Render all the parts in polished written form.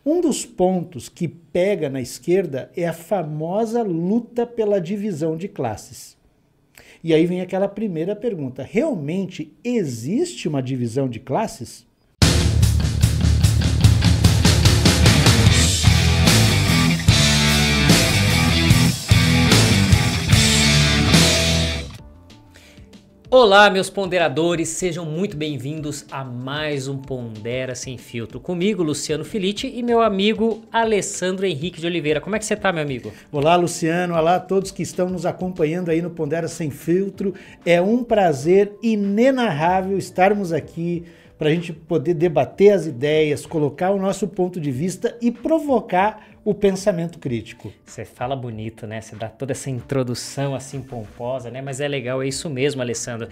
Um dos pontos que pega na esquerda é a famosa luta pela divisão de classes. E aí vem aquela primeira pergunta: realmente existe uma divisão de classes? Olá, meus ponderadores, sejam muito bem-vindos a mais um Pondera Sem Filtro. Comigo, Luciano Felitti, e meu amigo Alessandro Henrique de Oliveira. Como é que você tá, meu amigo? Olá, Luciano. Olá a todos que estão nos acompanhando aí no Pondera Sem Filtro. É um prazer inenarrável estarmos aqui para a gente poder debater as ideias, colocar o nosso ponto de vista e provocar o pensamento crítico. Você fala bonito, né? Você dá toda essa introdução assim pomposa, né? Mas é legal, é isso mesmo, Alessandro.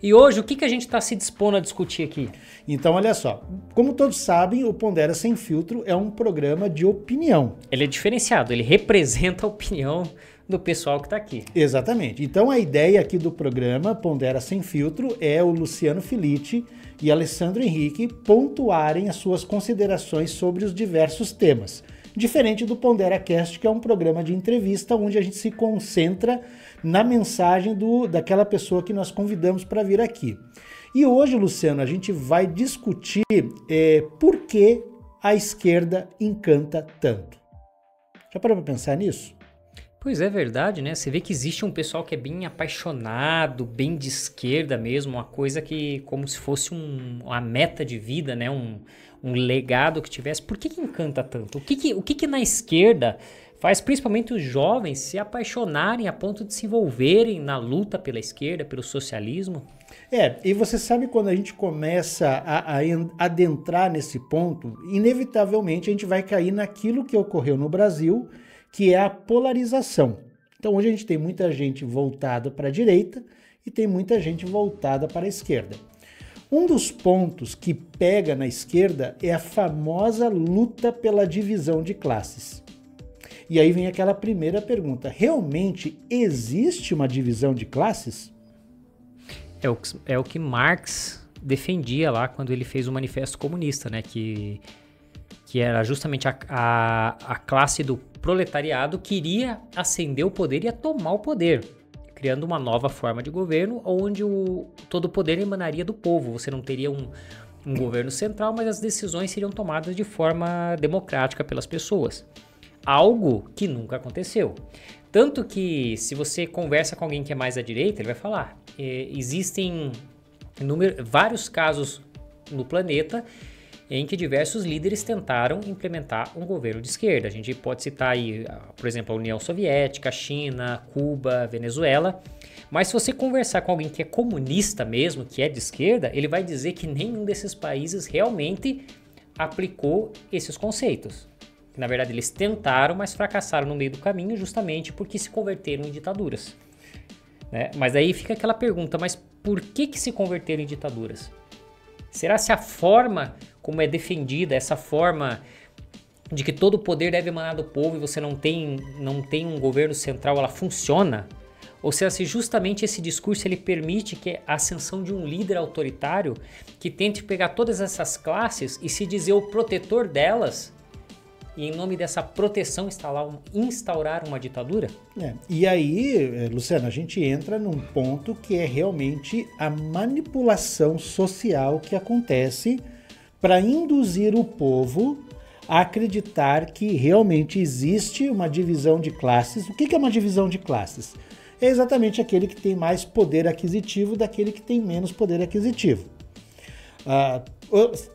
E hoje, o que a gente está se dispondo a discutir aqui? Então, olha só, como todos sabem, o Pondera Sem Filtro é um programa de opinião. Ele é diferenciado, ele representa a opinião do pessoal que está aqui. Exatamente. Então, a ideia aqui do programa Pondera Sem Filtro é o Luciano Felitti e Alessandro Henrique pontuarem as suas considerações sobre os diversos temas. Diferente do PonderaCast, que é um programa de entrevista onde a gente se concentra na mensagem daquela pessoa que nós convidamos para vir aqui. E hoje, Luciano, a gente vai discutir por que a esquerda encanta tanto. Já parou para pensar nisso? Pois é verdade, né? Você vê que existe um pessoal que é bem apaixonado, bem de esquerda mesmo, uma coisa que como se fosse uma meta de vida, né? Um legado que tivesse. Por que encanta tanto? O que na esquerda faz principalmente os jovens se apaixonarem a ponto de se envolverem na luta pela esquerda, pelo socialismo? E você sabe, quando a gente começa a adentrar nesse ponto, inevitavelmente a gente vai cair naquilo que ocorreu no Brasil, que é a polarização. Então hoje a gente tem muita gente voltada para a direita e tem muita gente voltada para a esquerda. Um dos pontos que pega na esquerda é a famosa luta pela divisão de classes. E aí vem aquela primeira pergunta: realmente existe uma divisão de classes? É o que Marx defendia lá quando ele fez o Manifesto Comunista, né? Que era justamente a classe do proletariado que iria ascender o poder e ia tomar o poder, criando uma nova forma de governo onde todo o poder emanaria do povo. Você não teria um governo central, mas as decisões seriam tomadas de forma democrática pelas pessoas. Algo que nunca aconteceu. Tanto que, se você conversa com alguém que é mais à direita, ele vai falar: existem vários casos no planeta em que diversos líderes tentaram implementar um governo de esquerda. A gente pode citar aí, por exemplo, a União Soviética, a China, Cuba, Venezuela. Mas se você conversar com alguém que é comunista mesmo, que é de esquerda, ele vai dizer que nenhum desses países realmente aplicou esses conceitos. Na verdade, eles tentaram, mas fracassaram no meio do caminho justamente porque se converteram em ditaduras. Né? Mas aí fica aquela pergunta: mas por que se converteram em ditaduras? Será se a forma como é defendida, essa forma de que todo o poder deve emanar do povo e você não tem um governo central, ela funciona? Ou será se justamente esse discurso ele permite que a ascensão de um líder autoritário que tente pegar todas essas classes e se dizer o protetor delas e, em nome dessa proteção, instaurar uma ditadura? E aí, Luciano, a gente entra num ponto que é realmente a manipulação social que acontece para induzir o povo a acreditar que realmente existe uma divisão de classes. O que é uma divisão de classes? É exatamente aquele que tem mais poder aquisitivo daquele que tem menos poder aquisitivo.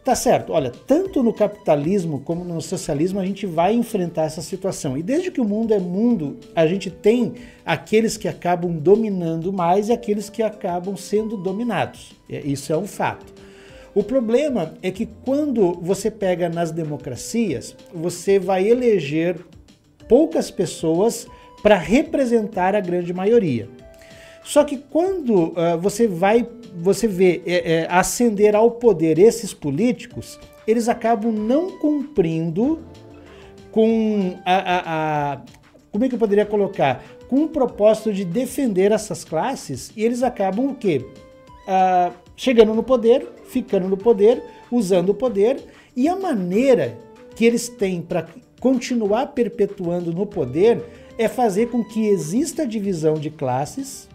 Tá certo, olha, tanto no capitalismo como no socialismo a gente vai enfrentar essa situação. E desde que o mundo é mundo, a gente tem aqueles que acabam dominando mais e aqueles que acabam sendo dominados. Isso é um fato. O problema é que quando você pega nas democracias, você vai eleger poucas pessoas para representar a grande maioria. Só que quando você vê ascender ao poder esses políticos, eles acabam não cumprindo com como é que eu poderia colocar? Com o propósito de defender essas classes, e eles acabam o quê? Chegando no poder, ficando no poder, usando o poder, e a maneira que eles têm para continuar perpetuando no poder é fazer com que exista divisão de classes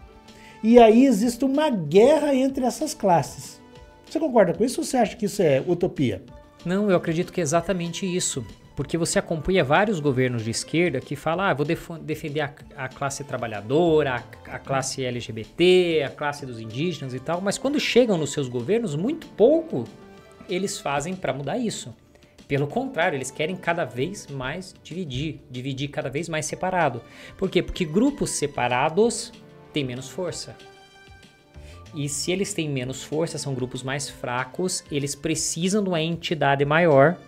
e aí exista uma guerra entre essas classes. Você concorda com isso ou você acha que isso é utopia? Não, eu acredito que é exatamente isso. Porque você acompanha vários governos de esquerda que falam, vou defender a classe trabalhadora, a classe LGBT, a classe dos indígenas e tal, mas quando chegam nos seus governos, muito pouco eles fazem para mudar isso. Pelo contrário, eles querem cada vez mais dividir cada vez mais separado. Por quê? Porque grupos separados têm menos força. E se eles têm menos força, são grupos mais fracos, eles precisam de uma entidade maior,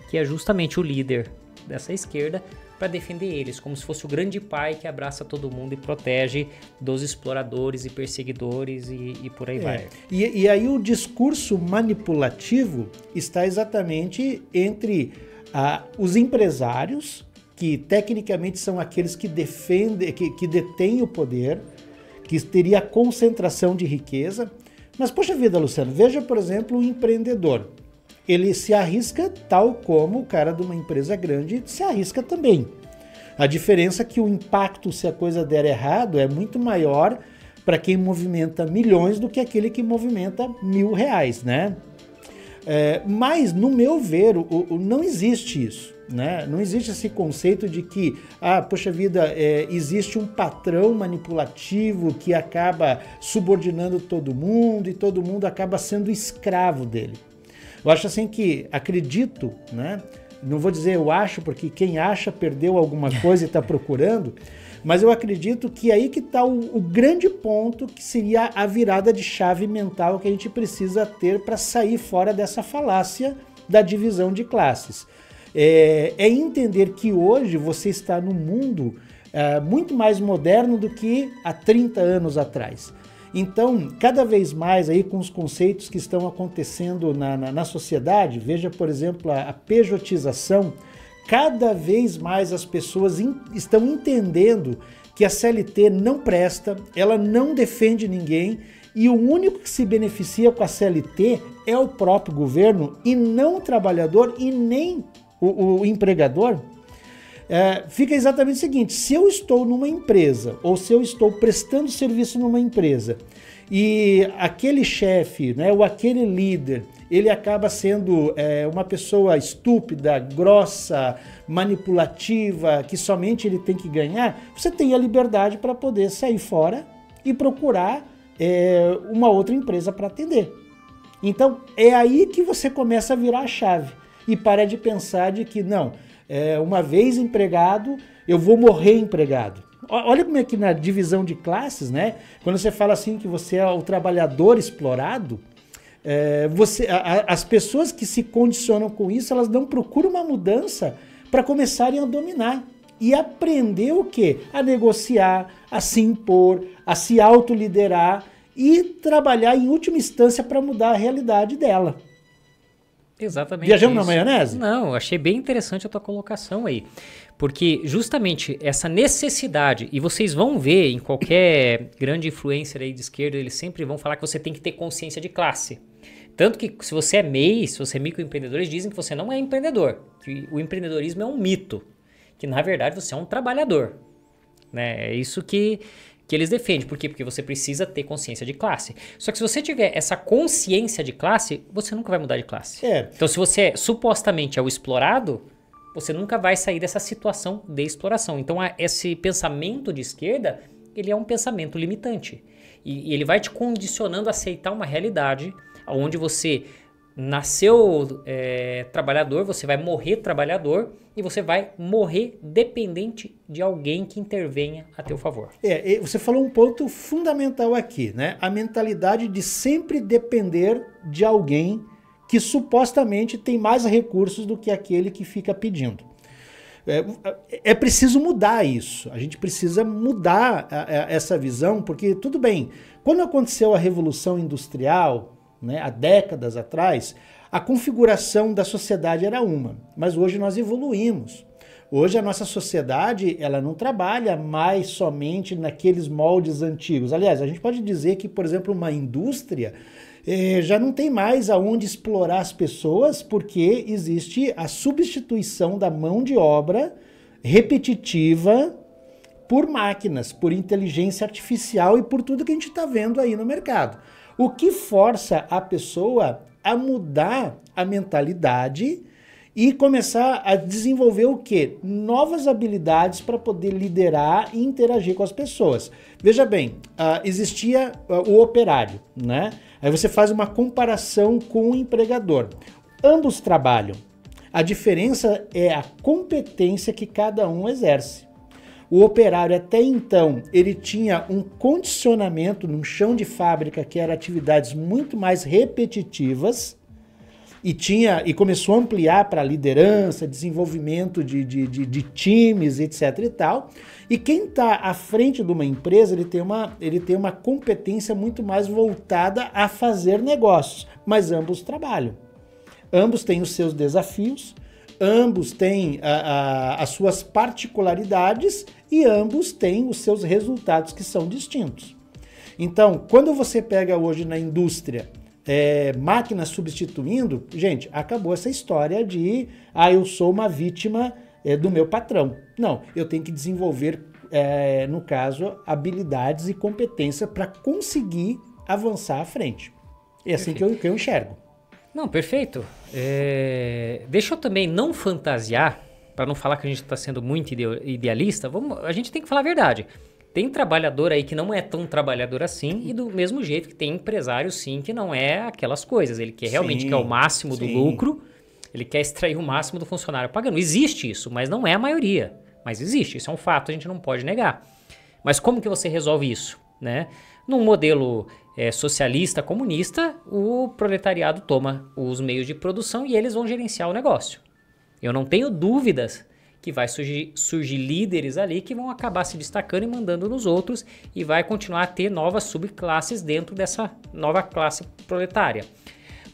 que é justamente o líder dessa esquerda, para defender eles, como se fosse o grande pai que abraça todo mundo e protege dos exploradores e perseguidores e por aí vai. E aí o discurso manipulativo está exatamente entre os empresários, que tecnicamente são aqueles que defendem, que detêm o poder, que teria concentração de riqueza. Mas, poxa vida, Luciano, veja, por exemplo, o empreendedor. Ele se arrisca tal como o cara de uma empresa grande se arrisca também. A diferença é que o impacto, se a coisa der errado, é muito maior para quem movimenta milhões do que aquele que movimenta R$1.000, né? Mas, no meu ver, não existe isso, né? Não existe esse conceito de que, poxa vida, existe um patrão manipulativo que acaba subordinando todo mundo e todo mundo acaba sendo escravo dele. Eu acho assim que, acredito, né? Não vou dizer eu acho, porque quem acha perdeu alguma coisa e está procurando, mas eu acredito que aí que está o grande ponto, que seria a virada de chave mental que a gente precisa ter para sair fora dessa falácia da divisão de classes. É entender que hoje você está num mundo muito mais moderno do que há 30 anos atrás. Então, cada vez mais aí com os conceitos que estão acontecendo na sociedade, veja, por exemplo, a pejotização, cada vez mais as pessoas estão entendendo que a CLT não presta, ela não defende ninguém e o único que se beneficia com a CLT é o próprio governo e não o trabalhador e nem o empregador. Fica exatamente o seguinte, se eu estou numa empresa ou se eu estou prestando serviço numa empresa e aquele chefe, né, ou aquele líder, ele acaba sendo uma pessoa estúpida, grossa, manipulativa, que somente ele tem que ganhar, você tem a liberdade para poder sair fora e procurar uma outra empresa para atender. Então é aí que você começa a virar a chave e para de pensar de que não, uma vez empregado, eu vou morrer empregado. Olha como é que na divisão de classes, né? Quando você fala assim que você é o trabalhador explorado, as pessoas que se condicionam com isso, elas não procuram uma mudança para começarem a dominar e aprender o quê? A negociar, a se impor, a se autoliderar e trabalhar em última instância para mudar a realidade dela. Exatamente. Viajamos na maionese? Não, achei bem interessante a tua colocação aí. Porque justamente essa necessidade, e vocês vão ver em qualquer grande influencer aí de esquerda, eles sempre vão falar que você tem que ter consciência de classe. Tanto que se você é MEI, se você é microempreendedor, eles dizem que você não é empreendedor, que o empreendedorismo é um mito, que na verdade você é um trabalhador. Né? É isso que eles defendem. Por quê? Porque você precisa ter consciência de classe. Só que se você tiver essa consciência de classe, você nunca vai mudar de classe. Então se você supostamente é o explorado, você nunca vai sair dessa situação de exploração. Então esse pensamento de esquerda, ele é um pensamento limitante. E ele vai te condicionando a aceitar uma realidade onde você nasceu trabalhador, você vai morrer trabalhador e você vai morrer dependente de alguém que intervenha a teu favor. Você falou um ponto fundamental aqui, né? A mentalidade de sempre depender de alguém que supostamente tem mais recursos do que aquele que fica pedindo. É preciso mudar isso, a gente precisa mudar essa visão, porque tudo bem, quando aconteceu a Revolução Industrial, né, há décadas atrás, a configuração da sociedade era uma, mas hoje nós evoluímos. Hoje a nossa sociedade ela não trabalha mais somente naqueles moldes antigos. Aliás, a gente pode dizer que, por exemplo, uma indústria já não tem mais aonde explorar as pessoas, porque existe a substituição da mão de obra repetitiva por máquinas, por inteligência artificial e por tudo que a gente está vendo aí no mercado. O que força a pessoa a mudar a mentalidade e começar a desenvolver o quê? Novas habilidades para poder liderar e interagir com as pessoas. Veja bem, existia o operário, né? Aí você faz uma comparação com o empregador. Ambos trabalham. A diferença é a competência que cada um exerce. O operário até então, ele tinha um condicionamento num chão de fábrica que eram atividades muito mais repetitivas e começou a ampliar para liderança, desenvolvimento de times, etc e tal. E quem está à frente de uma empresa, ele tem uma competência muito mais voltada a fazer negócios, mas ambos trabalham. Ambos têm os seus desafios, ambos têm as suas particularidades e ambos têm os seus resultados que são distintos. Então, quando você pega hoje na indústria máquinas substituindo, gente, acabou essa história de eu sou uma vítima do meu patrão. Não, eu tenho que desenvolver, no caso, habilidades e competência para conseguir avançar à frente. É assim que eu enxergo. Não, perfeito. Deixa eu também não fantasiar, para não falar que a gente está sendo muito idealista, a gente tem que falar a verdade. Tem trabalhador aí que não é tão trabalhador assim, e do mesmo jeito que tem empresário sim que não é aquelas coisas. Ele quer realmente quer o máximo do lucro, ele quer extrair o máximo do funcionário pagando. Existe isso, mas não é a maioria. Mas existe, isso é um fato, a gente não pode negar. Mas como que você resolve isso, né? Num modelo socialista, comunista, o proletariado toma os meios de produção e eles vão gerenciar o negócio. Eu não tenho dúvidas que vai surgir líderes ali que vão acabar se destacando e mandando nos outros e vai continuar a ter novas subclasses dentro dessa nova classe proletária.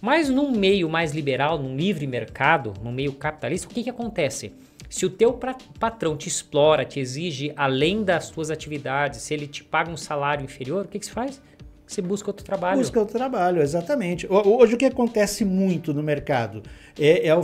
Mas num meio mais liberal, num livre mercado, num meio capitalista, o que acontece? Se o teu patrão te explora, te exige além das tuas atividades, se ele te paga um salário inferior, o que se faz? Você busca outro trabalho. Busca outro trabalho, exatamente. Hoje o que acontece muito no mercado é a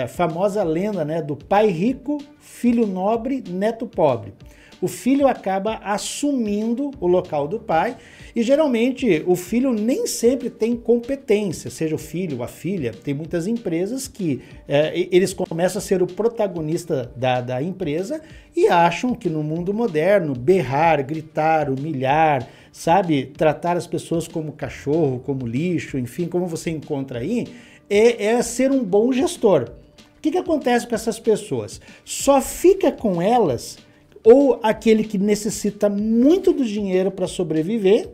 famosa lenda, né, do pai rico, filho nobre, neto pobre. O filho acaba assumindo o local do pai e geralmente o filho nem sempre tem competência, seja o filho ou a filha. Tem muitas empresas que eles começam a ser o protagonista da empresa e acham que no mundo moderno berrar, gritar, humilhar, sabe, tratar as pessoas como cachorro, como lixo, enfim, como você encontra aí, é ser um bom gestor. O que acontece com essas pessoas? Só fica com elas ou aquele que necessita muito do dinheiro para sobreviver,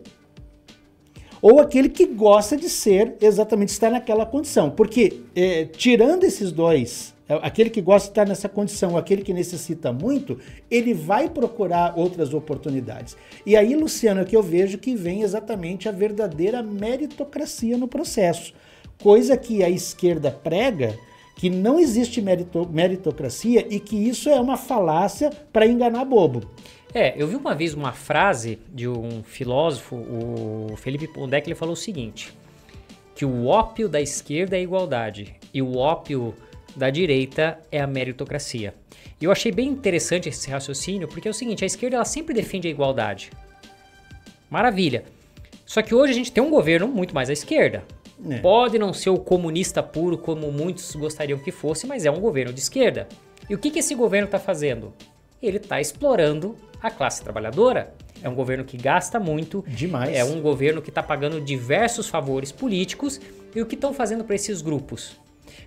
ou aquele que gosta de estar naquela condição. Porque, tirando esses dois, aquele que gosta de estar nessa condição, aquele que necessita muito, ele vai procurar outras oportunidades. E aí, Luciano, é que eu vejo que vem exatamente a verdadeira meritocracia no processo. Coisa que a esquerda prega, que não existe meritocracia e que isso é uma falácia para enganar bobo. Eu vi uma vez uma frase de um filósofo, o Felipe Pondé, que ele falou o seguinte, que o ópio da esquerda é a igualdade e o ópio da direita é a meritocracia. E eu achei bem interessante esse raciocínio, porque é o seguinte, a esquerda ela sempre defende a igualdade. Maravilha. Só que hoje a gente tem um governo muito mais à esquerda. Pode não ser o comunista puro como muitos gostariam que fosse, mas é um governo de esquerda. E o que esse governo está fazendo? Ele está explorando a classe trabalhadora. É um governo que gasta muito. Demais. É um governo que está pagando diversos favores políticos. E o que estão fazendo para esses grupos?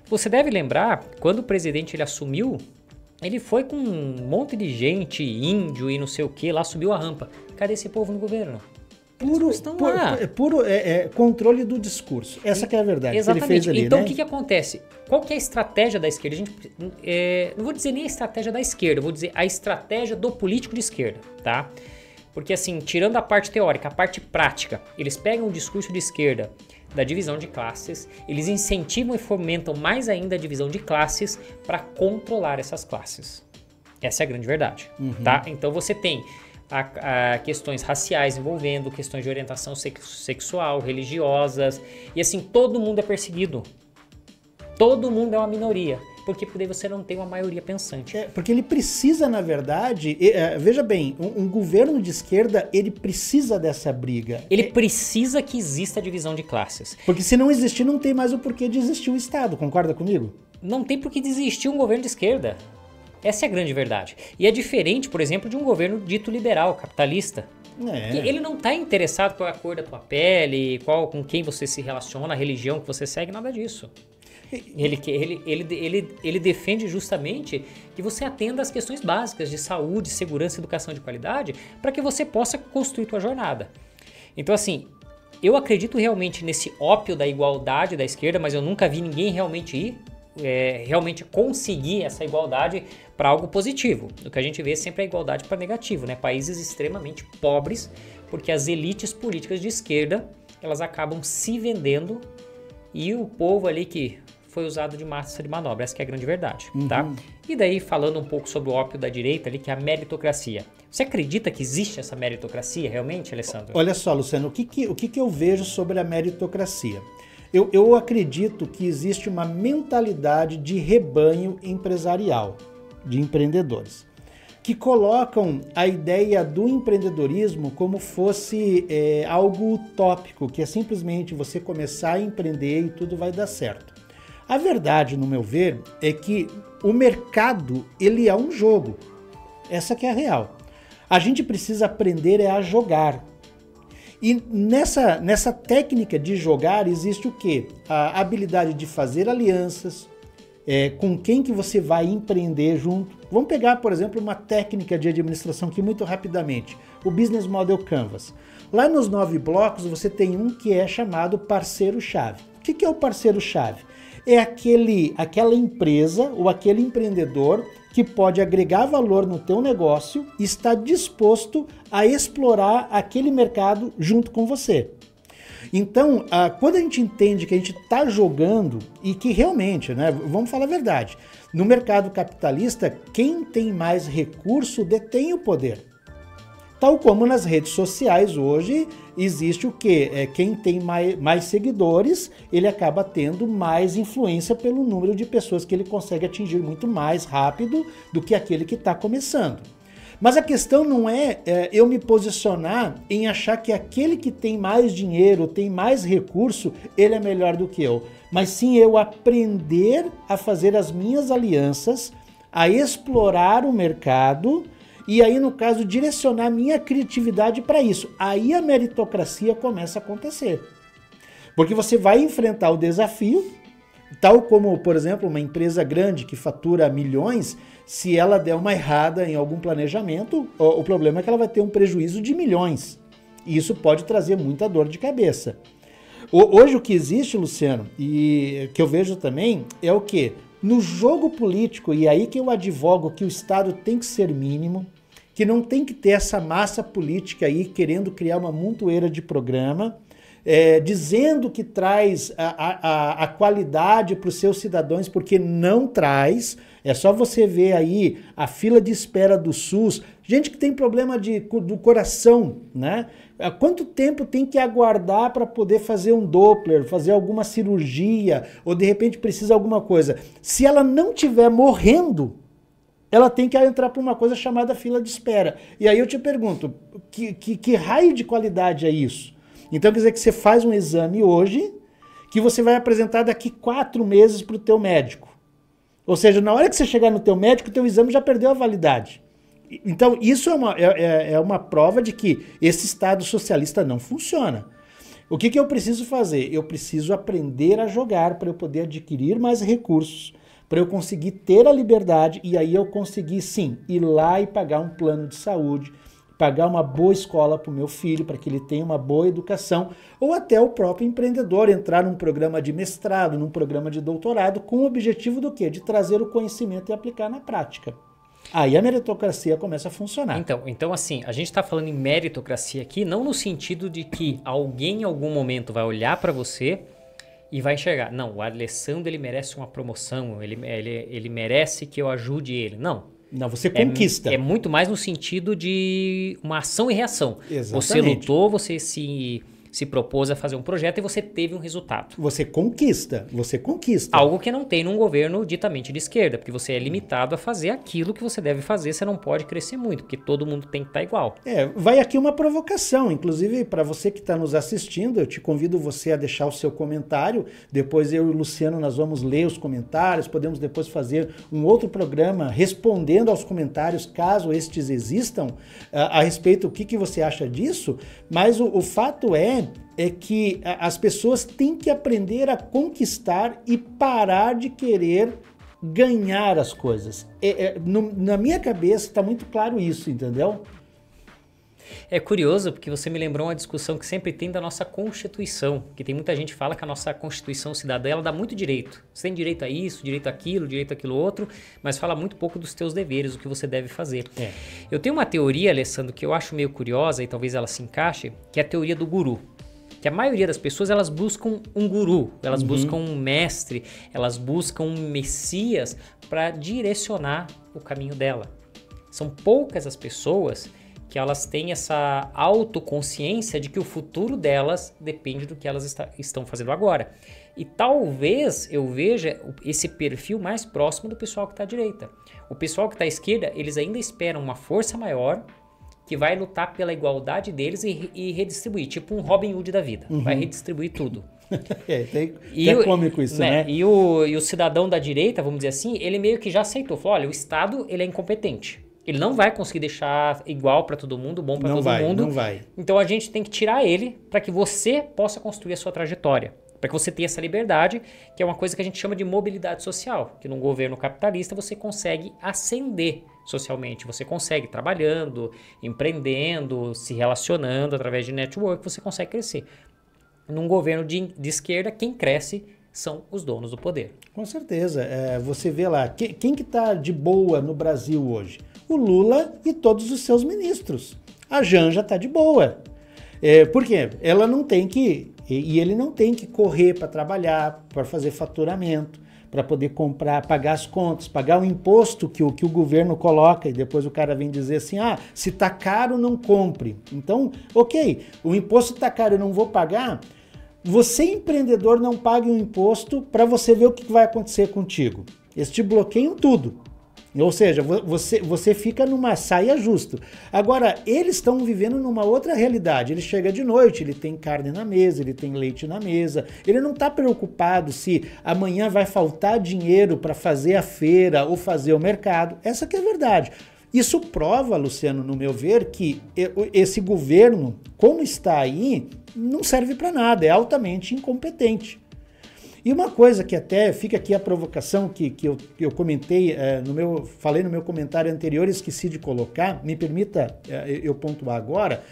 Você deve lembrar, quando o presidente ele assumiu, ele foi com um monte de gente, índio e não sei o que, lá subiu a rampa. Cadê esse povo no governo? Puro controle do discurso. Essa que é a verdade. Exatamente. Que ele fez ali, então, né? o que acontece? Qual que é a estratégia da esquerda? Não vou dizer nem a estratégia da esquerda, vou dizer a estratégia do político de esquerda, tá? Porque assim, tirando a parte teórica, a parte prática, eles pegam o discurso de esquerda da divisão de classes, eles incentivam e fomentam mais ainda a divisão de classes para controlar essas classes. Essa é a grande verdade, tá? Então você tem a questões raciais envolvendo, questões de orientação sexual, religiosas, e assim, todo mundo é perseguido. Todo mundo é uma minoria, porque daí você não tem uma maioria pensante. Porque ele precisa, na verdade, veja bem, um governo de esquerda, ele precisa dessa briga. Ele precisa que exista a divisão de classes. Porque se não existir, não tem mais o porquê de existir o Estado, concorda comigo? Não tem por que existir um governo de esquerda. Essa é a grande verdade. E é diferente, por exemplo, de um governo dito liberal, capitalista. Ele não está interessado pela cor da tua pele, com quem você se relaciona, a religião que você segue, nada disso. Ele defende justamente que você atenda às questões básicas de saúde, segurança e educação de qualidade para que você possa construir tua jornada. Então, assim, eu acredito realmente nesse ópio da igualdade da esquerda, mas eu nunca vi ninguém realmente conseguir essa igualdade para algo positivo. O que a gente vê sempre é a igualdade para negativo, né? Países extremamente pobres, porque as elites políticas de esquerda, elas acabam se vendendo e o povo ali que foi usado de massa de manobra, essa que é a grande verdade, tá? E daí, falando um pouco sobre o ópio da direita ali, que é a meritocracia. Você acredita que existe essa meritocracia realmente, Alessandro? Olha só, Luciano, o que eu vejo sobre a meritocracia? Eu acredito que existe uma mentalidade de rebanho empresarial, de empreendedores, que colocam a ideia do empreendedorismo como fosse algo utópico, que é simplesmente você começar a empreender e tudo vai dar certo. A verdade, no meu ver, é que o mercado, ele é um jogo. Essa que é a real. A gente precisa aprender a jogar. E nessa técnica de jogar existe o quê? A habilidade de fazer alianças, com quem que você vai empreender junto. Vamos pegar, por exemplo, uma técnica de administração aqui muito rapidamente, o Business Model Canvas. Lá nos 9 blocos você tem um que é chamado parceiro-chave. O que é o parceiro-chave? É aquela empresa ou aquele empreendedor que pode agregar valor no teu negócio e está disposto a explorar aquele mercado junto com você. Então, quando a gente entende que a gente está jogando e que realmente, né, vamos falar a verdade, no mercado capitalista, quem tem mais recurso detém o poder. Tal como nas redes sociais hoje existe o quê? Quem tem mais seguidores, ele acaba tendo mais influência pelo número de pessoas que ele consegue atingir muito mais rápido do que aquele que está começando. Mas a questão não é eu me posicionar em achar que aquele que tem mais dinheiro, tem mais recurso, ele é melhor do que eu. Mas sim eu aprender a fazer as minhas alianças, a explorar o mercado e aí, no caso, direcionar minha criatividade para isso. Aí a meritocracia começa a acontecer. Porque você vai enfrentar o desafio, tal como, por exemplo, uma empresa grande que fatura milhões, se ela der uma errada em algum planejamento, o problema é que ela vai ter um prejuízo de milhões. E isso pode trazer muita dor de cabeça. Hoje o que existe, Luciano, e que eu vejo também, é o quê? No jogo político, e aí que eu advogo que o Estado tem que ser mínimo, que não tem que ter essa massa política aí querendo criar uma montoeira de programa, dizendo que traz a qualidade para os seus cidadãos, porque não traz. É só você ver aí a fila de espera do SUS, gente que tem problema do coração, né? Há quanto tempo tem que aguardar para poder fazer um Doppler, fazer alguma cirurgia, ou de repente precisa de alguma coisa? Se ela não estiver morrendo, ela tem que entrar para uma coisa chamada fila de espera. E aí eu te pergunto, que raio de qualidade é isso? Então quer dizer que você faz um exame hoje, que você vai apresentar daqui 4 meses para o teu médico. Ou seja, na hora que você chegar no teu médico, o teu exame já perdeu a validade. Então isso é uma prova de que esse Estado socialista não funciona. O que eu preciso fazer? Eu preciso aprender a jogar para eu poder adquirir mais recursos, para eu conseguir ter a liberdade e aí eu conseguir, sim, ir lá e pagar um plano de saúde, pagar uma boa escola para o meu filho, para que ele tenha uma boa educação, ou até o próprio empreendedor entrar num programa de mestrado, num programa de doutorado, com o objetivo do quê? De trazer o conhecimento e aplicar na prática. Aí a meritocracia começa a funcionar. Então assim, a gente está falando em meritocracia aqui, não no sentido de que alguém em algum momento vai olhar para você e vai enxergar, não, o Alessandro ele merece uma promoção, ele merece que eu ajude ele. Não. Não, você conquista. É muito mais no sentido de uma ação e reação. Exatamente. Você lutou, você se propôs a fazer um projeto e você teve um resultado. Você conquista. Algo que não tem num governo ditamente de esquerda, porque você é limitado a fazer aquilo que você deve fazer, você não pode crescer muito, porque todo mundo tem que estar igual. Vai aqui uma provocação, inclusive para você que está nos assistindo, eu te convido você a deixar o seu comentário, depois eu e o Luciano nós vamos ler os comentários, podemos depois fazer um outro programa respondendo aos comentários, caso estes existam, a respeito do que você acha disso, mas o fato é que as pessoas têm que aprender a conquistar e parar de querer ganhar as coisas. Na minha cabeça está muito claro isso, entendeu? É curioso porque você me lembrou uma discussão que sempre tem da nossa Constituição, que tem muita gente que fala que a nossa Constituição cidadã, ela dá muito direito. Você tem direito a isso, direito àquilo outro, mas fala muito pouco dos teus deveres, o que você deve fazer. Eu tenho uma teoria, Alessandro, que eu acho meio curiosa e talvez ela se encaixe, que é a teoria do guru. Que a maioria das pessoas, elas buscam um guru, elas buscam um mestre, elas buscam um messias para direcionar o caminho dela. São poucas as pessoas que elas têm essa autoconsciência de que o futuro delas depende do que elas estão fazendo agora. E talvez eu veja esse perfil mais próximo do pessoal que está à direita. O pessoal que está à esquerda, eles ainda esperam uma força maior que vai lutar pela igualdade deles e redistribuir, tipo um Robin Hood da vida, vai redistribuir tudo. É cômico isso, né? E o cidadão da direita, vamos dizer assim, ele meio que já aceitou, falou, olha, o Estado ele é incompetente, ele não vai conseguir deixar igual para todo mundo, bom para todo mundo. Não vai. Então a gente tem que tirar ele para que você possa construir a sua trajetória, para que você tenha essa liberdade, que é uma coisa que a gente chama de mobilidade social, que num governo capitalista você consegue ascender socialmente, você consegue trabalhando, empreendendo, se relacionando através de network, você consegue crescer. Num governo de esquerda, quem cresce são os donos do poder. Com certeza. Você vê lá, quem que está de boa no Brasil hoje? O Lula e todos os seus ministros. A Janja está de boa. Por quê? Ela não tem que... E ele não tem que correr para trabalhar, para fazer faturamento, para poder comprar, pagar as contas, pagar o imposto que o governo coloca, e depois o cara vem dizer assim, se tá caro, não compre. Então, ok, o imposto tá caro, eu não vou pagar. Você, empreendedor, não pague um imposto para você ver o que vai acontecer contigo. Eles te bloqueiam tudo. Ou seja, você fica numa saia justa. Agora, eles estão vivendo numa outra realidade. Ele chega de noite, ele tem carne na mesa, ele tem leite na mesa. Ele não está preocupado se amanhã vai faltar dinheiro para fazer a feira ou fazer o mercado. Essa que é a verdade. Isso prova, Luciano, no meu ver, que esse governo, como está aí, não serve para nada, é altamente incompetente. E uma coisa que até fica aqui a provocação que eu comentei, falei no meu comentário anterior, esqueci de colocar, me permita eu pontuar agora,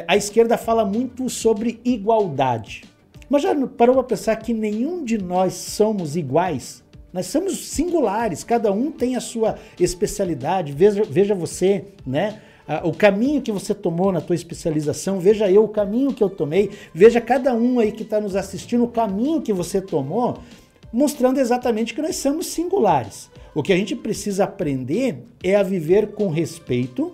a esquerda fala muito sobre igualdade. Mas já parou para pensar que nenhum de nós somos iguais? Nós somos singulares, cada um tem a sua especialidade, veja você, né? O caminho que você tomou na tua especialização, veja eu o caminho que eu tomei, veja cada um aí que está nos assistindo o caminho que você tomou, mostrando exatamente que nós somos singulares. O que a gente precisa aprender é a viver com respeito,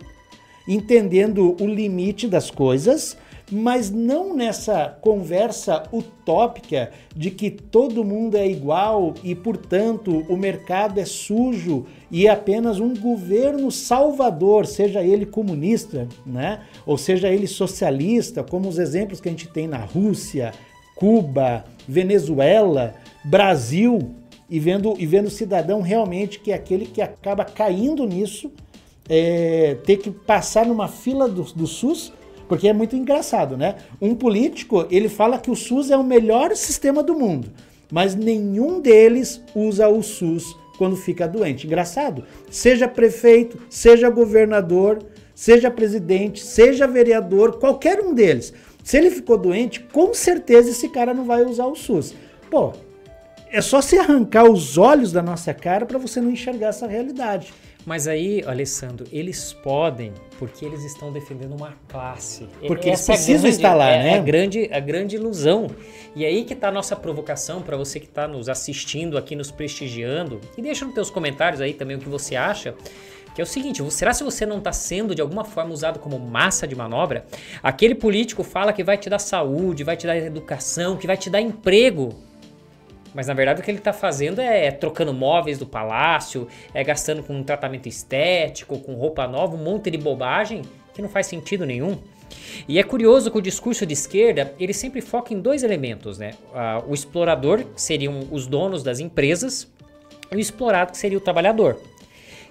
entendendo o limite das coisas, mas não nessa conversa utópica de que todo mundo é igual e, portanto, o mercado é sujo e é apenas um governo salvador, seja ele comunista, né? Ou seja ele socialista, como os exemplos que a gente tem na Rússia, Cuba, Venezuela, Brasil, e vendo o cidadão realmente que é aquele que acaba caindo nisso, ter que passar numa fila do SUS. Porque é muito engraçado, né? Um político, ele fala que o SUS é o melhor sistema do mundo, mas nenhum deles usa o SUS quando fica doente. Engraçado. Seja prefeito, seja governador, seja presidente, seja vereador, qualquer um deles. Se ele ficou doente, com certeza esse cara não vai usar o SUS. Pô, É só se arrancar os olhos da nossa cara para você não enxergar essa realidade. Mas aí, Alessandro, eles podem, porque eles estão defendendo uma classe. Porque eles precisam estar lá, né? A grande ilusão. E aí que está a nossa provocação para você que está nos assistindo aqui, nos prestigiando. E deixa nos teus comentários aí também o que você acha. Que é o seguinte, será se você não está sendo de alguma forma usado como massa de manobra? Aquele político fala que vai te dar saúde, vai te dar educação, que vai te dar emprego. Mas na verdade o que ele está fazendo é trocando móveis do palácio, gastando com um tratamento estético, com roupa nova, um monte de bobagem que não faz sentido nenhum. E é curioso que o discurso de esquerda, ele sempre foca em dois elementos, né? O explorador, que seriam os donos das empresas, e o explorado, que seria o trabalhador.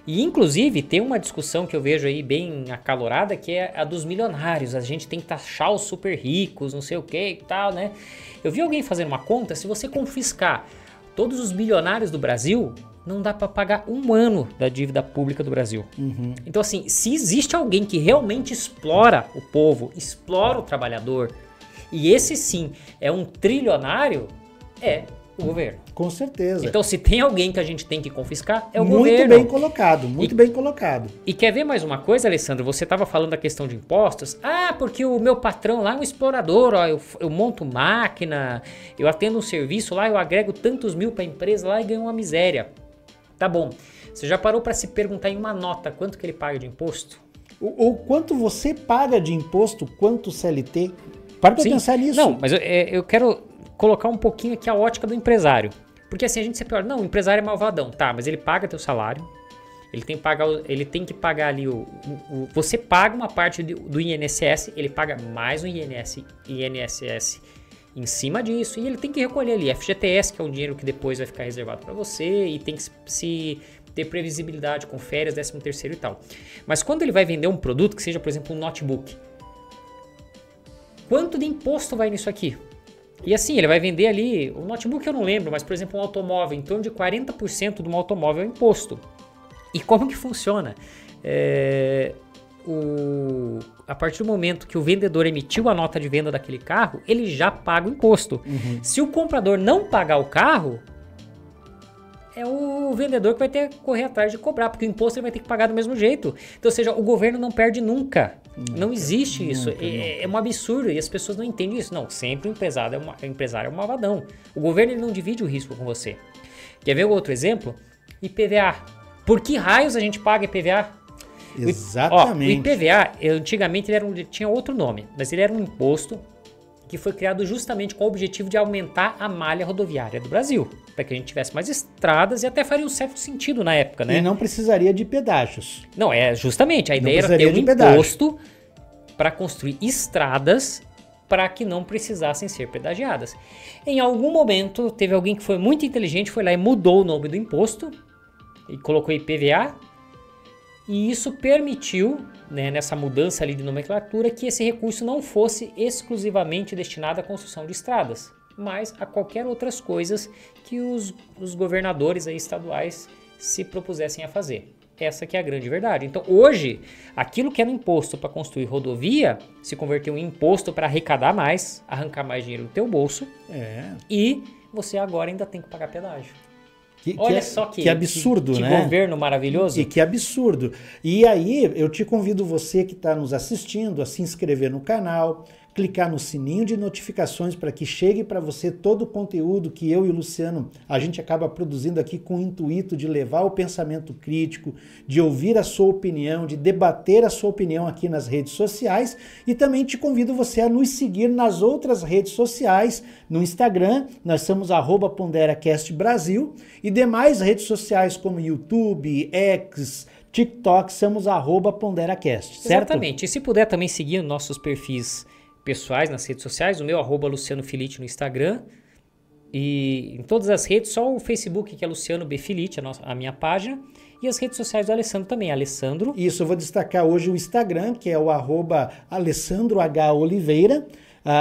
E inclusive tem uma discussão que eu vejo aí bem acalorada, que é a dos milionários. A gente tem que taxar os super ricos, não sei o que e tal, né? Eu vi alguém fazendo uma conta, se você confiscar todos os bilionários do Brasil, não dá para pagar um ano da dívida pública do Brasil. Uhum. Então assim, se existe alguém que realmente explora o povo, explora o trabalhador, e esse sim é um trilionário, é o governo. Com certeza. Então, se tem alguém que a gente tem que confiscar, é o muito governo. Muito bem colocado, muito bem colocado. E quer ver mais uma coisa, Alessandro? Você estava falando da questão de impostos. Ah, porque o meu patrão lá é um explorador, ó, eu monto máquina, eu atendo um serviço lá, eu agrego tantos mil para a empresa lá e ganho uma miséria. Tá bom. Você já parou para se perguntar em uma nota quanto que ele paga de imposto? Ou quanto você paga de imposto, quanto CLT? Para pensar nisso. Não, mas eu quero colocar um pouquinho aqui a ótica do empresário. Porque assim a gente sempre olha, não, o empresário é malvadão, tá, mas ele paga teu salário, ele tem que pagar ali você paga uma parte do INSS, ele paga mais o INSS em cima disso, e ele tem que recolher ali FGTS, que é um dinheiro que depois vai ficar reservado para você, e tem que se ter previsibilidade com férias, 13º e tal. Mas quando ele vai vender um produto, que seja, por exemplo, um notebook, quanto de imposto vai nisso aqui? E assim, ele vai vender ali, o notebook eu não lembro, mas por exemplo um automóvel, em torno de 40% de um automóvel é imposto. E como que funciona? A partir do momento que o vendedor emitiu a nota de venda daquele carro, ele já paga o imposto. Uhum. Se o comprador não pagar o carro, é o vendedor que vai ter que correr atrás de cobrar, porque o imposto ele vai ter que pagar do mesmo jeito. Então, ou seja, o governo não perde nunca. Não existe isso. É um absurdo e as pessoas não entendem isso. Não, sempre o empresário é um malvadão. O governo ele não divide o risco com você. Quer ver outro exemplo? IPVA. Por que raios a gente paga IPVA? Exatamente. O IPVA, antigamente ele tinha outro nome, mas ele era um imposto que foi criado justamente com o objetivo de aumentar a malha rodoviária do Brasil, para que a gente tivesse mais estradas e até faria um certo sentido na época, né? E não precisaria de pedágios. Não, justamente, a ideia era ter um imposto para construir estradas para que não precisassem ser pedagiadas. Em algum momento, teve alguém que foi muito inteligente, foi lá e mudou o nome do imposto e colocou IPVA, e isso permitiu, né, nessa mudança ali de nomenclatura, que esse recurso não fosse exclusivamente destinado à construção de estradas, mas a qualquer outras coisas que os governadores aí estaduais se propusessem a fazer. Essa que é a grande verdade. Então, hoje, aquilo que era um imposto para construir rodovia se converteu em imposto para arrecadar mais, arrancar mais dinheiro do teu bolso, e você agora ainda tem que pagar pedágio. Olha só que absurdo, que né? Que governo maravilhoso. E que absurdo. E aí, eu te convido você que está nos assistindo a se inscrever no canal, clicar no sininho de notificações para que chegue para você todo o conteúdo que eu e o Luciano, a gente acaba produzindo aqui com o intuito de levar o pensamento crítico, de ouvir a sua opinião, de debater a sua opinião aqui nas redes sociais, e também te convido você a nos seguir nas outras redes sociais, no Instagram, nós somos @ponderacastbrasil, e demais redes sociais como YouTube, X, TikTok, somos @ponderacast, certo? Exatamente, e se puder também seguir nossos perfis pessoais nas redes sociais, o meu @Luciano Filite no Instagram, e em todas as redes, só o Facebook que é Luciano B. Filite, a minha página, e as redes sociais do Alessandro também, Alessandro. Isso, eu vou destacar hoje o Instagram, que é o @AlessandroHOliveira.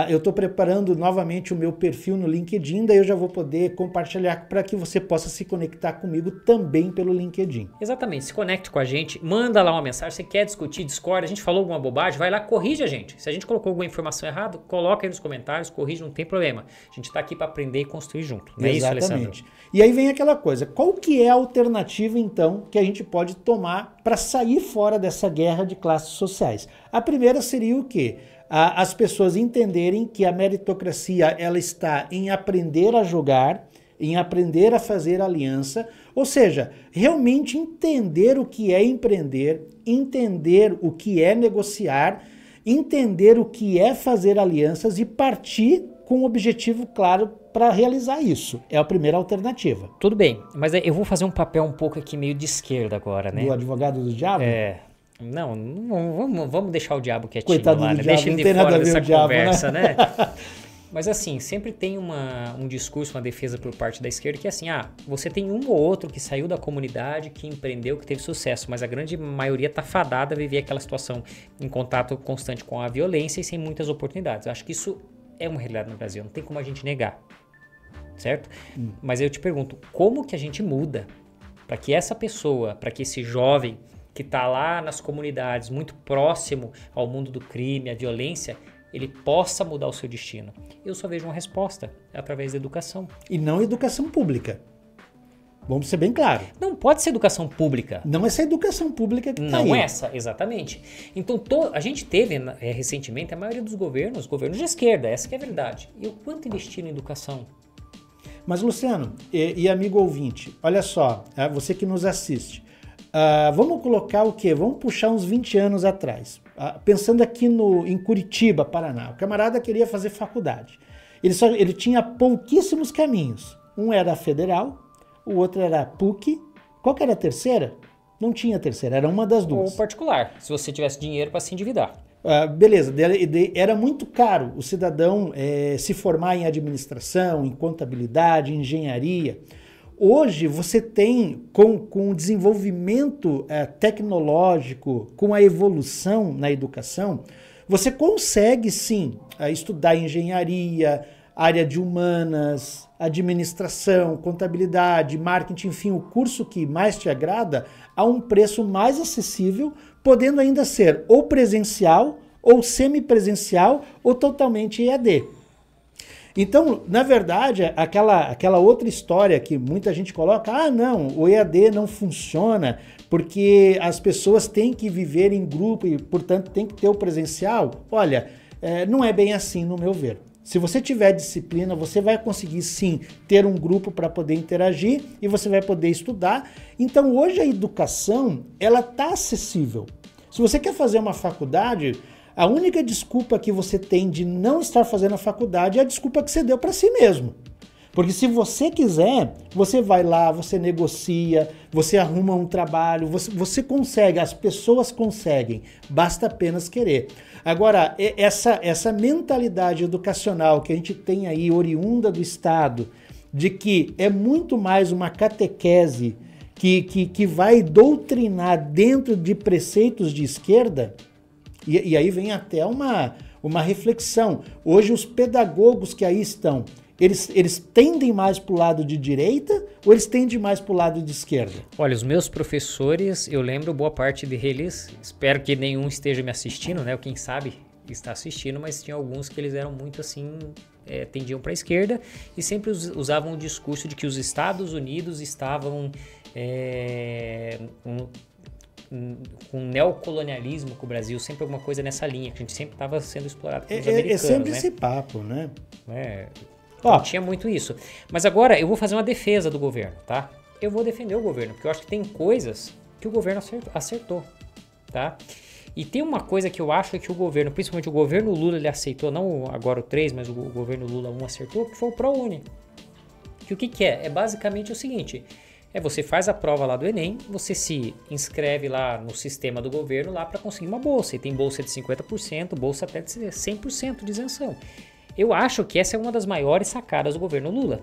Eu estou preparando novamente o meu perfil no LinkedIn, daí eu já vou poder compartilhar para que você possa se conectar comigo também pelo LinkedIn. Exatamente, se conecte com a gente, manda lá uma mensagem, você quer discutir, discorda, a gente falou alguma bobagem, vai lá, corrige a gente. Se a gente colocou alguma informação errada, coloca aí nos comentários, corrige, não tem problema. A gente está aqui para aprender e construir junto. Não é isso, Alessandro? E aí vem aquela coisa, qual que é a alternativa então que a gente pode tomar para sair fora dessa guerra de classes sociais? A primeira seria o quê? As pessoas entenderem que a meritocracia ela está em aprender a jogar, em aprender a fazer aliança, ou seja, realmente entender o que é empreender, entender o que é negociar, entender o que é fazer alianças e partir com um objetivo claro para realizar isso. É a primeira alternativa. Tudo bem, mas eu vou fazer um papel um pouco aqui meio de esquerda agora, né? Do advogado do diabo? Não, vamos deixar o diabo quietinho. Coitado lá, do né? diabo, Deixa ele de fora nada dessa conversa, né? Mas assim, sempre tem um discurso, uma defesa por parte da esquerda que é assim, você tem um ou outro que saiu da comunidade, que empreendeu, que teve sucesso, mas a grande maioria tá fadada a viver aquela situação em contato constante com a violência e sem muitas oportunidades. Eu acho que isso é uma realidade no Brasil, não tem como a gente negar, certo? Mas eu te pergunto, como que a gente muda para que essa pessoa, para que esse jovem que está lá nas comunidades, muito próximo ao mundo do crime, à violência, ele possa mudar o seu destino? Eu só vejo uma resposta, através da educação. E não educação pública. Vamos ser bem claros. Não pode ser educação pública. Não é essa educação pública que está aí. Não essa, exatamente. Então, a gente teve recentemente a maioria dos governos de esquerda, essa que é a verdade. E o quanto investiram em educação? Mas, Luciano, e amigo ouvinte, olha só, você que nos assiste, vamos colocar o quê? Vamos puxar uns 20 anos atrás. Pensando aqui em Curitiba, Paraná, o camarada queria fazer faculdade. Ele tinha pouquíssimos caminhos. Um era a federal, o outro era a PUC. Qual que era a terceira? Não tinha terceira, era uma das duas. Ou particular, se você tivesse dinheiro para se endividar. Beleza, era muito caro o cidadão se formar em administração, em contabilidade, em engenharia. Hoje você tem, com o desenvolvimento tecnológico, com a evolução na educação, você consegue sim estudar engenharia, área de humanas, administração, contabilidade, marketing, enfim, o curso que mais te agrada, a um preço mais acessível, podendo ainda ser ou presencial, ou semipresencial, ou totalmente EAD. Então, na verdade, aquela outra história que muita gente coloca, não, o EAD não funciona porque as pessoas têm que viver em grupo e, portanto, tem que ter o presencial. Olha, não é bem assim, no meu ver. Se você tiver disciplina, você vai conseguir sim ter um grupo para poder interagir e você vai poder estudar. Então, hoje a educação, ela está acessível. Se você quer fazer uma faculdade, a única desculpa que você tem de não estar fazendo a faculdade é a desculpa que você deu para si mesmo. Porque se você quiser, você vai lá, você negocia, você arruma um trabalho, você consegue, as pessoas conseguem, basta apenas querer. Agora, essa mentalidade educacional que a gente tem aí, oriunda do Estado, de que é muito mais uma catequese que vai doutrinar dentro de preceitos de esquerda, e aí vem até uma reflexão. Hoje os pedagogos que aí estão, eles tendem mais para o lado de direita ou eles tendem mais para o lado de esquerda? Olha, os meus professores, eu lembro boa parte deles, espero que nenhum esteja me assistindo, né? Quem sabe está assistindo, mas tinha alguns que eles eram muito assim, tendiam para a esquerda e sempre usavam o discurso de que os Estados Unidos estavam com neocolonialismo com o Brasil, sempre alguma coisa nessa linha, que a gente sempre estava sendo explorado pelos americanos, é sempre né? esse papo, né? Então, tinha muito isso. Mas agora eu vou fazer uma defesa do governo, tá? Eu vou defender o governo, porque eu acho que tem coisas que o governo acertou, tá? E tem uma coisa que eu acho que o governo, principalmente o governo Lula, ele aceitou, não agora o 3, mas o governo Lula 1 acertou, que foi o ProUni. Que o que é? É basicamente o seguinte, você faz a prova lá do Enem, você se inscreve lá no sistema do governo lá para conseguir uma bolsa, e tem bolsa de 50%, bolsa até de 100% de isenção. Eu acho que essa é uma das maiores sacadas do governo Lula.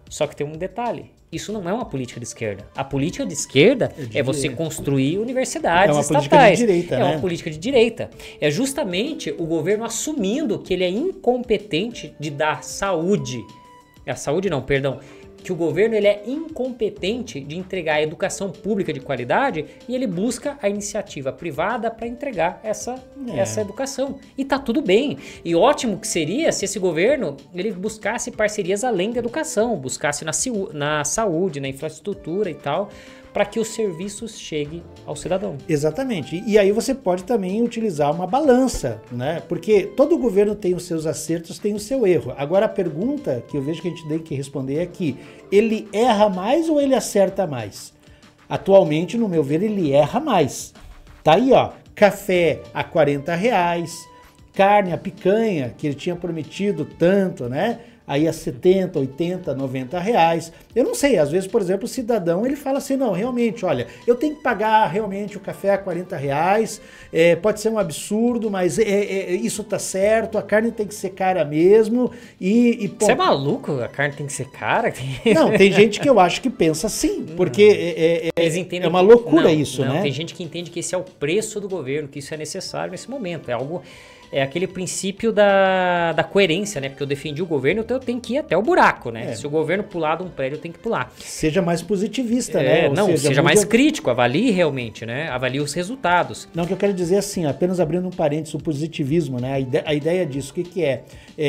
Só que tem um detalhe, Isso não é uma política de esquerda. A política de esquerda é você construir universidades estatais. É uma política de direita, É uma política de direita. É justamente o governo assumindo que ele é incompetente de dar saúde. Saúde não, perdão. Que o governo ele é incompetente de entregar a educação pública de qualidade e ele busca a iniciativa privada para entregar essa educação. E tá tudo bem. E ótimo que seria se esse governo ele buscasse parcerias além da educação, buscasse na saúde, na infraestrutura e tal, para que os serviços cheguem ao cidadão. Exatamente. E aí você pode também utilizar uma balança, né? Porque todo governo tem os seus acertos, tem o seu erro. Agora a pergunta que eu vejo que a gente tem que responder é que ele erra mais ou ele acerta mais? Atualmente, no meu ver, ele erra mais. Tá aí, ó, café a R$40, carne, a picanha, que ele tinha prometido tanto, né? Aí a 70, 80, 90 reais. Eu não sei, às vezes, por exemplo, o cidadão ele fala assim, não, realmente, olha, eu tenho que pagar realmente o café a 40 reais, pode ser um absurdo, mas isso tá certo, a carne tem que ser cara mesmo pô, você é maluco? A carne tem que ser cara? Não, tem gente que eu acho que pensa assim, porque eles entendem uma loucura isso, né? Tem gente que entende que esse é o preço do governo, que isso é necessário nesse momento, é algo... É aquele princípio da coerência, né? Porque eu defendi o governo, então eu tenho que ir até o buraco, né? Se o governo pular de um prédio, eu tenho que pular. Seja mais positivista, né? Ou seja mais crítico, avalie realmente, né? Avalie os resultados. Não, o que eu quero dizer assim, apenas abrindo um parênteses, o positivismo, né? A ideia disso, o que é?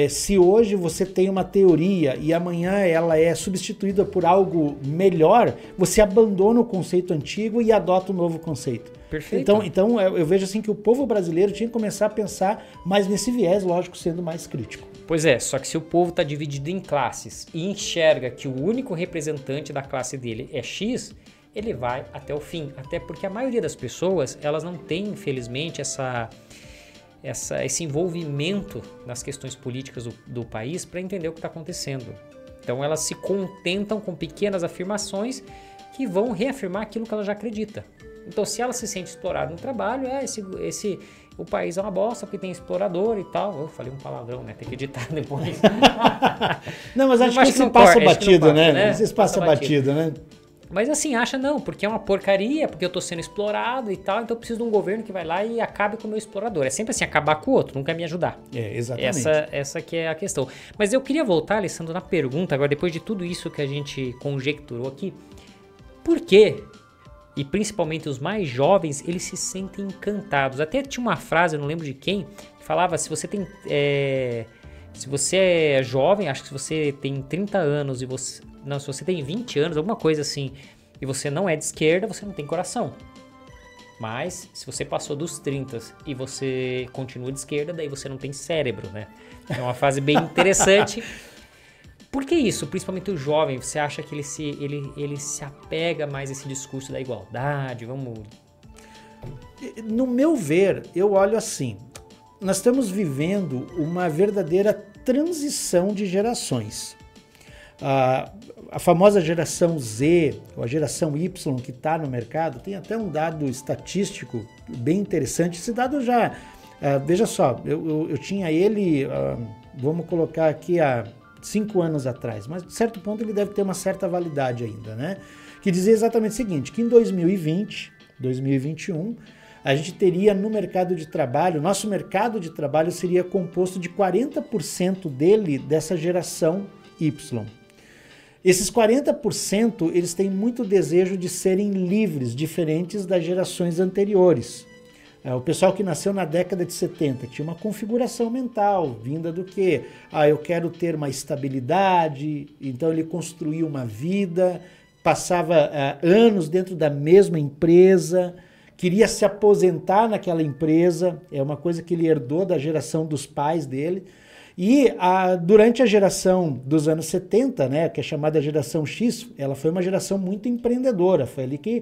Se hoje você tem uma teoria e amanhã ela é substituída por algo melhor, você abandona o conceito antigo e adota um novo conceito. Perfeito. Então eu vejo assim que o povo brasileiro tinha que começar a pensar mais nesse viés, lógico, sendo mais crítico. Pois é, só que se o povo está dividido em classes e enxerga que o único representante da classe dele é X, ele vai até o fim. Até porque a maioria das pessoas, elas não têm, infelizmente, esse envolvimento nas questões políticas do país para entender o que está acontecendo. Então elas se contentam com pequenas afirmações que vão reafirmar aquilo que ela já acredita. Então, se ela se sente explorada no trabalho, o país é uma bosta porque tem explorador e tal. Eu falei um palavrão, né? Tem que editar depois. Não, mas acho que isso passa batido, né? Isso passa batido, né? Mas assim, acha não, porque é uma porcaria, porque eu tô sendo explorado e tal, então eu preciso de um governo que vai lá e acabe com o meu explorador. É sempre assim, acabar com o outro, nunca me ajudar. Exatamente. Essa que é a questão. Mas eu queria voltar, Alessandro, na pergunta, agora depois de tudo isso que a gente conjecturou aqui, por quê? E principalmente os mais jovens, eles se sentem encantados. Até tinha uma frase, eu não lembro de quem, que falava, se você é jovem, acho que se você tem 30 anos se você tem 20 anos, alguma coisa assim, e você não é de esquerda, você não tem coração. Mas se você passou dos 30 e você continua de esquerda, daí você não tem cérebro, né? É uma frase bem interessante. Por que isso? Principalmente o jovem, você acha que ele se apega mais a esse discurso da igualdade? No meu ver, eu olho assim, nós estamos vivendo uma verdadeira transição de gerações. A famosa geração Z, ou a geração Y que está no mercado, tem até um dado estatístico bem interessante. Esse dado já, veja só, eu tinha ele, vamos colocar aqui há 5 anos atrás, mas de certo ponto ele deve ter uma certa validade ainda, né? Que dizia exatamente o seguinte, que em 2020, 2021, a gente teria no mercado de trabalho, nosso mercado de trabalho seria composto de 40% dessa geração Y. Esses 40%, eles têm muito desejo de serem livres, diferentes das gerações anteriores. O pessoal que nasceu na década de 70 tinha uma configuração mental, vinda do quê? Eu quero ter uma estabilidade, então ele construiu uma vida, passava anos dentro da mesma empresa, queria se aposentar naquela empresa, é uma coisa que ele herdou da geração dos pais dele. E durante a geração dos anos 70, né, que é chamada geração X, ela foi uma geração muito empreendedora, foi ali que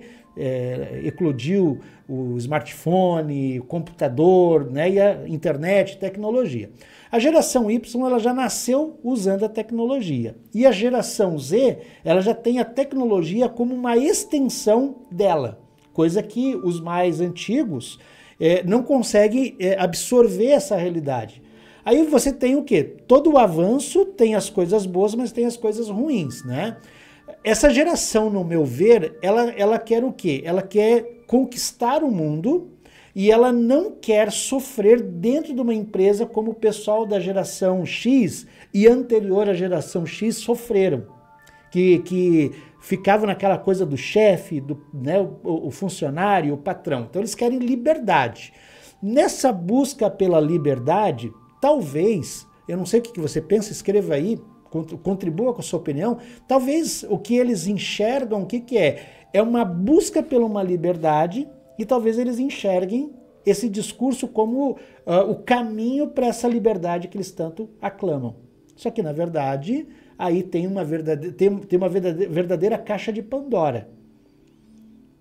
eclodiu o smartphone, o computador, né, e a internet, tecnologia. A geração Y ela já nasceu usando a tecnologia. E a geração Z ela já tem a tecnologia como uma extensão dela, coisa que os mais antigos não conseguem absorver essa realidade. Aí você tem o quê? Todo o avanço tem as coisas boas, mas tem as coisas ruins, né? essa geração, no meu ver, ela quer o quê? Ela quer conquistar o mundo e ela não quer sofrer dentro de uma empresa como o pessoal da geração X e anterior à geração X sofreram. Que ficavam naquela coisa do chefe, né, o funcionário, o patrão. Então eles querem liberdade. Nessa busca pela liberdade, talvez, eu não sei o que você pensa, escreva aí, contribua com a sua opinião, talvez o que eles enxergam, o que é? É uma busca por uma liberdade e talvez eles enxerguem esse discurso como o caminho para essa liberdade que eles tanto aclamam. Só que, na verdade, aí tem uma verdadeira caixa de Pandora.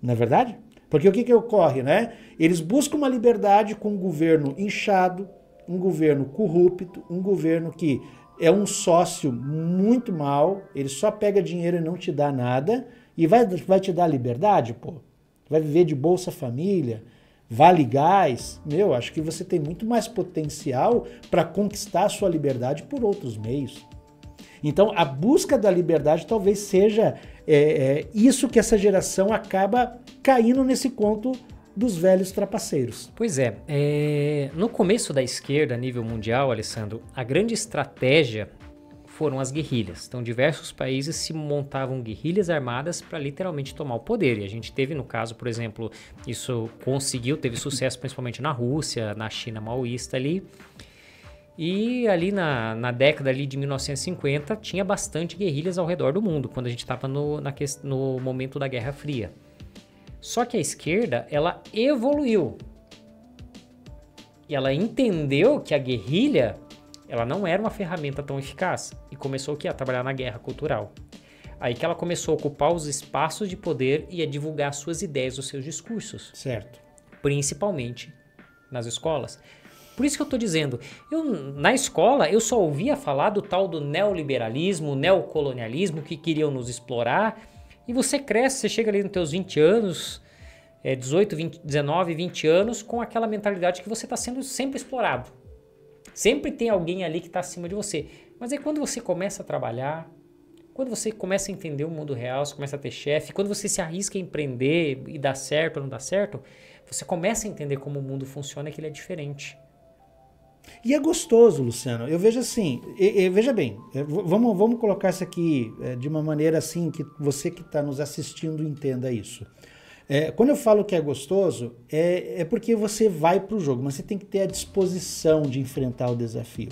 Não é verdade? Porque o que ocorre, né? Eles buscam uma liberdade com um governo inchado, um governo corrupto, um governo que é um sócio muito mau, ele só pega dinheiro e não te dá nada, e vai te dar liberdade, pô? Vai viver de Bolsa Família, Vale Gás. Meu, acho que você tem muito mais potencial para conquistar a sua liberdade por outros meios. Então, a busca da liberdade talvez seja isso que essa geração acaba caindo nesse conto dos velhos trapaceiros. Pois é, no começo da esquerda a nível mundial, Alessandro, a grande estratégia foram as guerrilhas. Então, diversos países se montavam guerrilhas armadas para literalmente tomar o poder. E a gente teve, no caso, por exemplo, isso teve sucesso principalmente na Rússia, na China maoísta ali. E ali na década ali de 1950 tinha bastante guerrilhas ao redor do mundo, quando a gente estava no momento da Guerra Fria. Só que a esquerda, ela evoluiu. E ela entendeu que a guerrilha, ela não era uma ferramenta tão eficaz. E começou a trabalhar na guerra cultural. Aí que ela começou a ocupar os espaços de poder e a divulgar suas ideias, os seus discursos. Certo. Principalmente nas escolas. Por isso que eu estou dizendo, na escola eu só ouvia falar do tal do neoliberalismo, neocolonialismo, que queriam nos explorar. E você cresce, você chega ali nos teus 20 anos, 18, 20, 19, 20 anos, com aquela mentalidade que você está sendo sempre explorado. Sempre tem alguém ali que está acima de você. Mas aí quando você começa a trabalhar, quando você começa a entender o mundo real, você começa a ter chefe, quando você se arrisca a empreender e dá certo ou não dá certo, você começa a entender como o mundo funciona e que ele é diferente. E é gostoso, Luciano. Eu vejo assim, veja bem, vamos colocar isso aqui de uma maneira assim que você que está nos assistindo entenda isso. Quando eu falo que é gostoso, é porque você vai para o jogo, mas você tem que ter a disposição de enfrentar o desafio.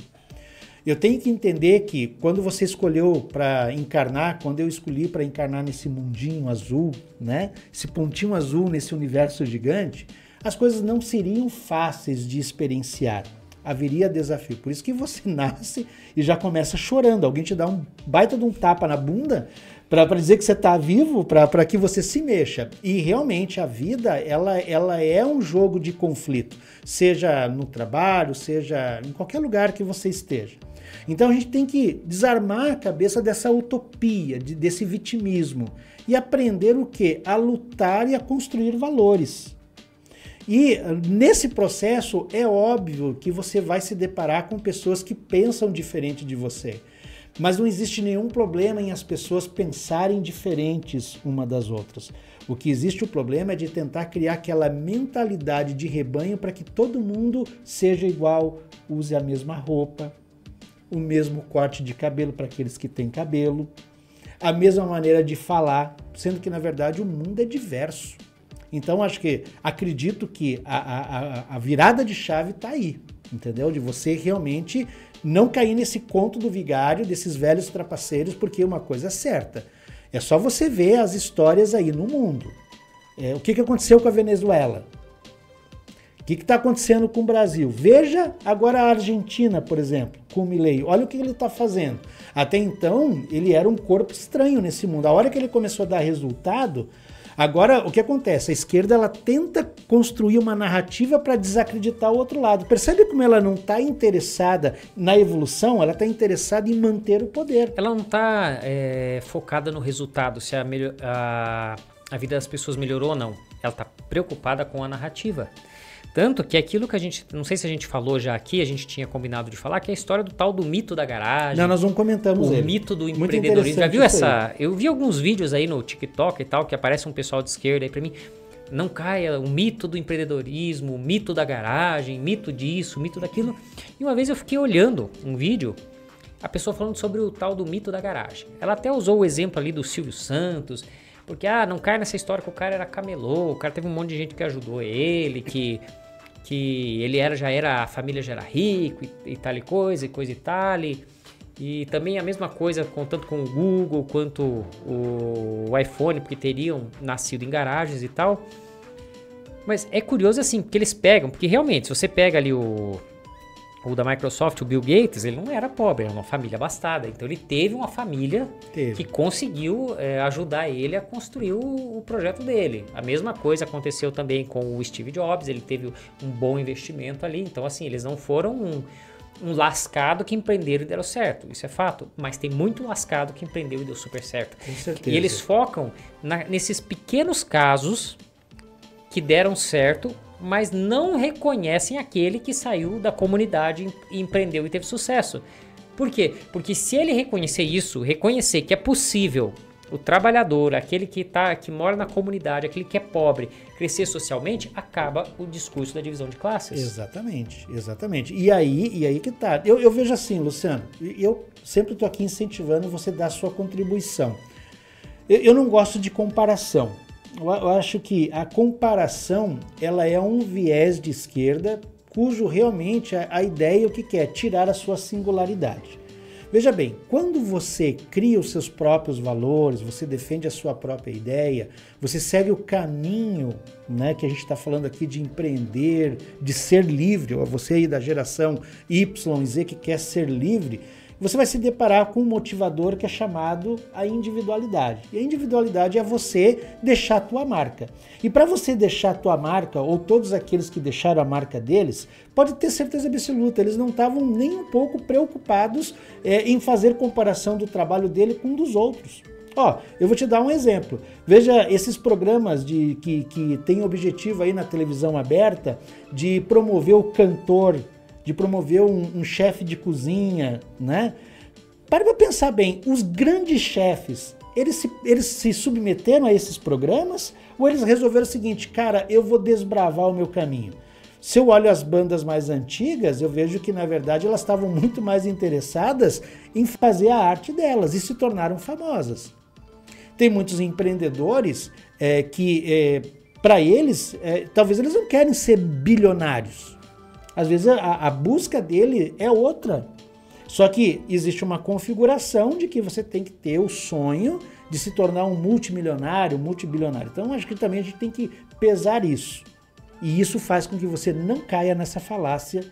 Eu tenho que entender que quando você escolheu para encarnar, quando eu escolhi para encarnar nesse mundinho azul, né, esse pontinho azul nesse universo gigante, as coisas não seriam fáceis de experienciar. Haveria desafio. Por isso que você nasce e já começa chorando. Alguém te dá um baita de um tapa na bunda para dizer que você está vivo, para que você se mexa. E realmente a vida ela é um jogo de conflito, seja no trabalho, seja em qualquer lugar que você esteja. Então a gente tem que desarmar a cabeça dessa utopia, desse vitimismo e aprender o quê? A lutar e a construir valores. E nesse processo é óbvio que você vai se deparar com pessoas que pensam diferente de você. Mas não existe nenhum problema em as pessoas pensarem diferentes uma das outras. O que existe o problema é de tentar criar aquela mentalidade de rebanho para que todo mundo seja igual, use a mesma roupa, o mesmo corte de cabelo para aqueles que têm cabelo, a mesma maneira de falar, sendo que na verdade o mundo é diverso. Então, acredito que a virada de chave está aí, entendeu? De você realmente não cair nesse conto do vigário, desses velhos trapaceiros, porque uma coisa é certa, é só você ver as histórias aí no mundo. O que aconteceu com a Venezuela? O que está acontecendo com o Brasil? Veja agora a Argentina, por exemplo, com o Milei. Olha o que ele está fazendo. Até então, ele era um corpo estranho nesse mundo. A hora que ele começou a dar resultado... Agora, o que acontece? A esquerda ela tenta construir uma narrativa para desacreditar o outro lado. Percebe como ela não está interessada na evolução? Ela está interessada em manter o poder. Ela não está focada no resultado, se a vida das pessoas melhorou ou não. Ela está preocupada com a narrativa. Tanto que aquilo que a gente, não sei se a gente falou já aqui, a gente tinha combinado de falar, que é a história do tal do mito da garagem. Não, nós não comentamos ele. O mito do empreendedorismo. Já viu essa? Eu vi alguns vídeos aí no TikTok e tal, que aparece um pessoal de esquerda aí pra mim. Não caia o mito do empreendedorismo, o mito da garagem, mito disso, mito daquilo. E uma vez eu fiquei olhando um vídeo, a pessoa falando sobre o tal do mito da garagem. Ela até usou o exemplo ali do Silvio Santos, porque, não cai nessa história que o cara era camelô, o cara teve um monte de gente que ajudou ele, que ele a família já era rico e tal e coisa e tal. E também a mesma coisa, tanto com o Google quanto o iPhone, porque teriam nascido em garagens e tal. Mas é curioso assim, porque eles pegam, porque realmente, se você pega ali o da Microsoft, o Bill Gates, ele não era pobre, era uma família abastada. Então ele teve uma família que conseguiu ajudar ele a construir o projeto dele. A mesma coisa aconteceu também com o Steve Jobs, ele teve um bom investimento ali. Então assim, eles não foram um lascado que empreenderam e deram certo, isso é fato, mas tem muito lascado que empreendeu e deu super certo. Com certeza. E eles focam nesses pequenos casos que deram certo, mas não reconhecem aquele que saiu da comunidade e empreendeu e teve sucesso. Por quê? Porque se ele reconhecer isso, reconhecer que é possível o trabalhador, aquele que mora na comunidade, aquele que é pobre, crescer socialmente, acaba o discurso da divisão de classes. Exatamente, exatamente. E aí que tá. Eu vejo assim, Luciano, eu sempre estou aqui incentivando você dar a sua contribuição. Eu não gosto de comparação. Eu acho que a comparação, ela é um viés de esquerda, cujo realmente a ideia o que é? Tirar a sua singularidade. Veja bem, quando você cria os seus próprios valores, você defende a sua própria ideia, você segue o caminho, né, que a gente está falando aqui de empreender, de ser livre, você aí da geração Y e Z que quer ser livre, você vai se deparar com um motivador que é chamado a individualidade. E a individualidade é você deixar a tua marca. E para você deixar a tua marca, ou todos aqueles que deixaram a marca deles, pode ter certeza absoluta, eles não estavam nem um pouco preocupados em fazer comparação do trabalho dele com um dos outros. Eu vou te dar um exemplo. Veja esses programas que têm objetivo aí na televisão aberta de promover o cantor, de promover um chefe de cozinha, né? Para pensar bem, os grandes chefes, eles se submeteram a esses programas ou eles resolveram o seguinte, cara, eu vou desbravar o meu caminho? Se eu olho as bandas mais antigas, eu vejo que, na verdade, elas estavam muito mais interessadas em fazer a arte delas e se tornaram famosas. Tem muitos empreendedores que, para eles, talvez eles não querem ser bilionários. Às vezes a busca dele é outra. Só que existe uma configuração de que você tem que ter o sonho de se tornar um multimilionário, multibilionário. Então, acho que também a gente tem que pesar isso. E isso faz com que você não caia nessa falácia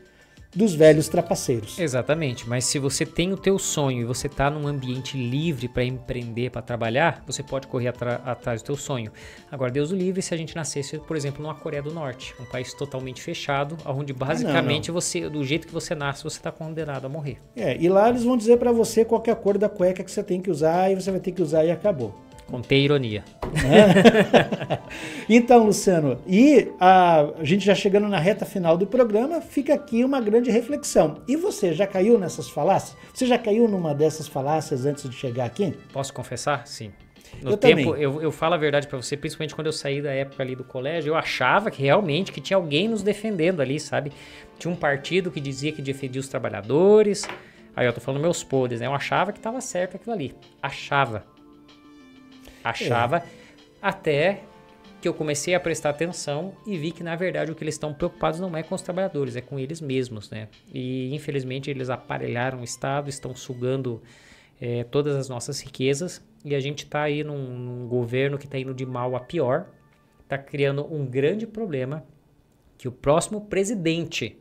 dos velhos trapaceiros. Exatamente, mas se você tem o teu sonho e você está num ambiente livre para empreender, para trabalhar, você pode correr atrás do teu sonho. Agora, Deus o livre se a gente nascesse, por exemplo, numa Coreia do Norte, um país totalmente fechado, onde basicamente você, do jeito que você nasce, você está condenado a morrer. E lá eles vão dizer para você qual que é a cor da cueca que você tem que usar e você vai ter que usar e acabou. Contei ironia. Então, Luciano, e a gente já chegando na reta final do programa, fica aqui uma grande reflexão. E você já caiu nessas falácias? Você já caiu numa dessas falácias antes de chegar aqui? Posso confessar? Sim. Eu também. Eu falo a verdade pra você, principalmente quando eu saí da época ali do colégio, eu achava que realmente que tinha alguém nos defendendo ali, sabe? Tinha um partido que dizia que defendia os trabalhadores. Aí eu tô falando meus podres, né? Eu achava que tava certo aquilo ali. Achava até que eu comecei a prestar atenção e vi que, na verdade, o que eles estão preocupados não é com os trabalhadores, é com eles mesmos, né? E, infelizmente, eles aparelharam o Estado, estão sugando todas as nossas riquezas e a gente está aí num governo que está indo de mal a pior, está criando um grande problema que o próximo presidente,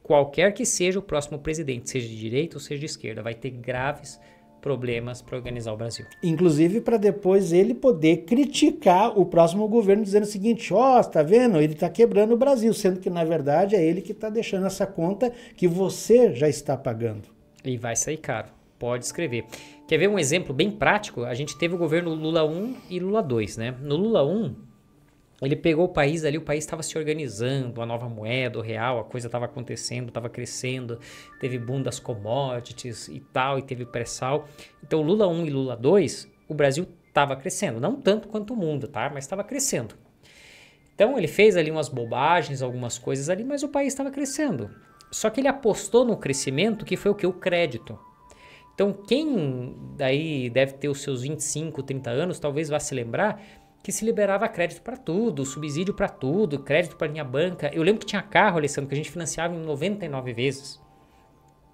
qualquer que seja o próximo presidente, seja de direita ou seja de esquerda, vai ter graves problemas para organizar o Brasil. Inclusive para depois ele poder criticar o próximo governo dizendo o seguinte, tá vendo? Ele está quebrando o Brasil, sendo que na verdade é ele que está deixando essa conta que você já está pagando. E vai sair caro, pode escrever. Quer ver um exemplo bem prático? A gente teve o governo Lula 1 e Lula 2, né? No Lula 1, Ele pegou o país ali, o país estava se organizando, a nova moeda, o real, a coisa estava acontecendo, estava crescendo, teve boom das commodities e tal, e teve pré-sal. Então, Lula 1 e Lula 2, o Brasil estava crescendo, não tanto quanto o mundo, tá? Mas estava crescendo. Então, ele fez ali umas bobagens, algumas coisas ali, mas o país estava crescendo. Só que ele apostou no crescimento, que foi o quê? O crédito. Então, quem daí deve ter os seus 25, 30 anos, talvez vá se lembrar que se liberava crédito para tudo, subsídio para tudo, crédito para linha banca. Eu lembro que tinha carro, Alessandro, que a gente financiava em 99 vezes.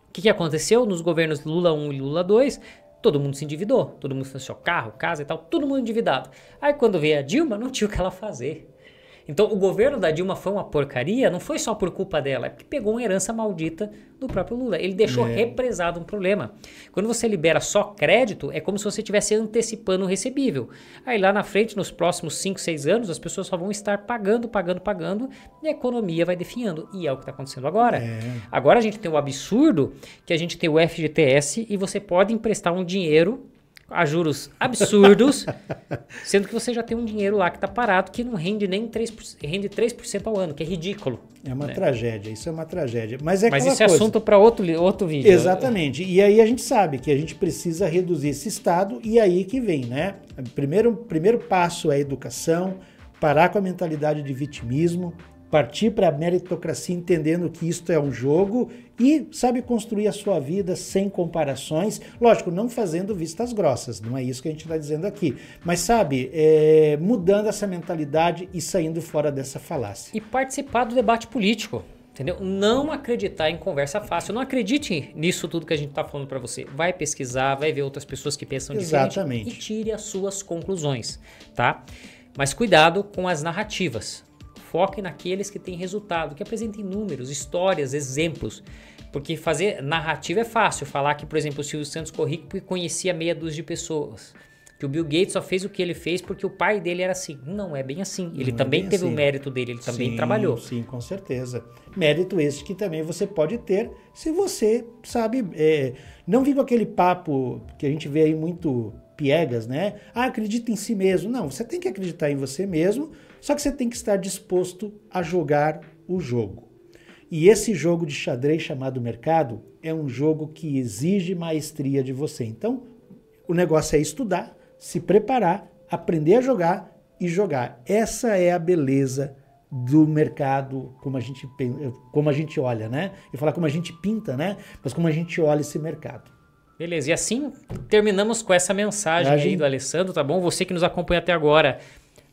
O que aconteceu nos governos Lula 1 e Lula 2? Todo mundo se endividou, todo mundo financiou carro, casa e tal, todo mundo endividado. Aí quando veio a Dilma, não tinha o que ela fazer. Então o governo da Dilma foi uma porcaria, não foi só por culpa dela, é porque pegou uma herança maldita do próprio Lula. Ele deixou represado um problema. Quando você libera só crédito, é como se você estivesse antecipando o recebível. Aí lá na frente, nos próximos 5, 6 anos, as pessoas só vão estar pagando, e a economia vai definhando. E é o que está acontecendo agora. Agora a gente tem o absurdo que a gente tem o FGTS e você pode emprestar um dinheiro a juros absurdos, sendo que você já tem um dinheiro lá que está parado, que não rende nem 3%, rende 3% ao ano, que é ridículo. É uma tragédia, isso é uma tragédia. Mas isso é assunto para outro vídeo. Exatamente. E aí a gente sabe que a gente precisa reduzir esse estado, e aí que vem, né? Primeiro passo é a educação, parar com a mentalidade de vitimismo, partir para a meritocracia entendendo que isto é um jogo e sabe construir a sua vida sem comparações, lógico, não fazendo vistas grossas, não é isso que a gente está dizendo aqui, mas sabe, mudando essa mentalidade e saindo fora dessa falácia. E participar do debate político, entendeu? Não acreditar em conversa fácil, não acredite nisso tudo que a gente está falando para você, vai pesquisar, vai ver outras pessoas que pensam diferente e tire as suas conclusões, tá? Mas cuidado com as narrativas. Foque naqueles que têm resultado, que apresentem números, histórias, exemplos. Porque fazer narrativa é fácil. Falar que, por exemplo, o Silvio Santos ficou rico porque conhecia meia dúzia de pessoas. Que o Bill Gates só fez o que ele fez porque o pai dele era assim. Não é bem assim. Ele também teve o mérito dele, ele também trabalhou. Sim, com certeza. Mérito esse que também você pode ter se você, sabe, não vir com aquele papo que a gente vê aí muito piegas, né? Ah, acredita em si mesmo. Não, você tem que acreditar em você mesmo, só que você tem que estar disposto a jogar o jogo. E esse jogo de xadrez chamado mercado é um jogo que exige maestria de você. Então, o negócio é estudar, se preparar, aprender a jogar e jogar. Essa é a beleza do mercado, como a gente olha, né? E falar como a gente pinta, né? Mas como a gente olha esse mercado. Beleza, e assim terminamos com essa mensagem aí do Alessandro, tá bom? Você que nos acompanha até agora,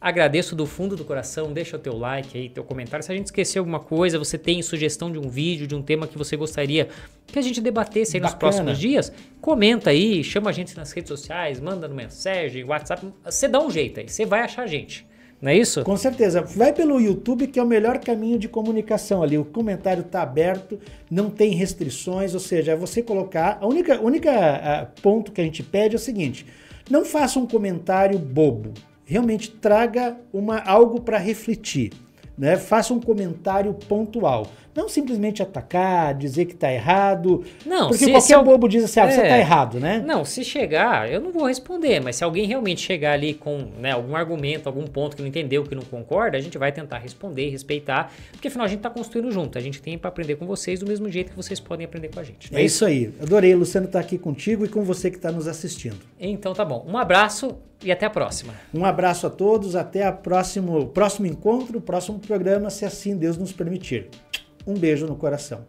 agradeço do fundo do coração, deixa o teu like aí, teu comentário. Se a gente esqueceu alguma coisa, você tem sugestão de um vídeo, de um tema que você gostaria que a gente debatesse aí nos próximos dias, comenta aí, chama a gente nas redes sociais, manda no mensagem, WhatsApp, você dá um jeito aí, você vai achar a gente. Não é isso? Com certeza. Vai pelo YouTube, que é o melhor caminho de comunicação ali. O comentário está aberto, não tem restrições, ou seja, é você colocar... A única ponto que a gente pede é o seguinte, não faça um comentário bobo. Realmente traga algo para refletir, né? Faça um comentário pontual. Não simplesmente atacar, dizer que está errado. Não, porque qualquer bobo diz assim, você está errado, né? Não, se chegar, eu não vou responder, mas se alguém realmente chegar ali com, né, algum argumento, algum ponto que não entendeu, que não concorda, a gente vai tentar responder, respeitar, porque afinal a gente está construindo junto, a gente tem para aprender com vocês do mesmo jeito que vocês podem aprender com a gente. É isso aí. Adorei, Luciano, estar aqui contigo e com você que está nos assistindo. Então tá bom. Um abraço e até a próxima. Um abraço a todos, até o próximo encontro, o próximo programa, se assim Deus nos permitir. Um beijo no coração.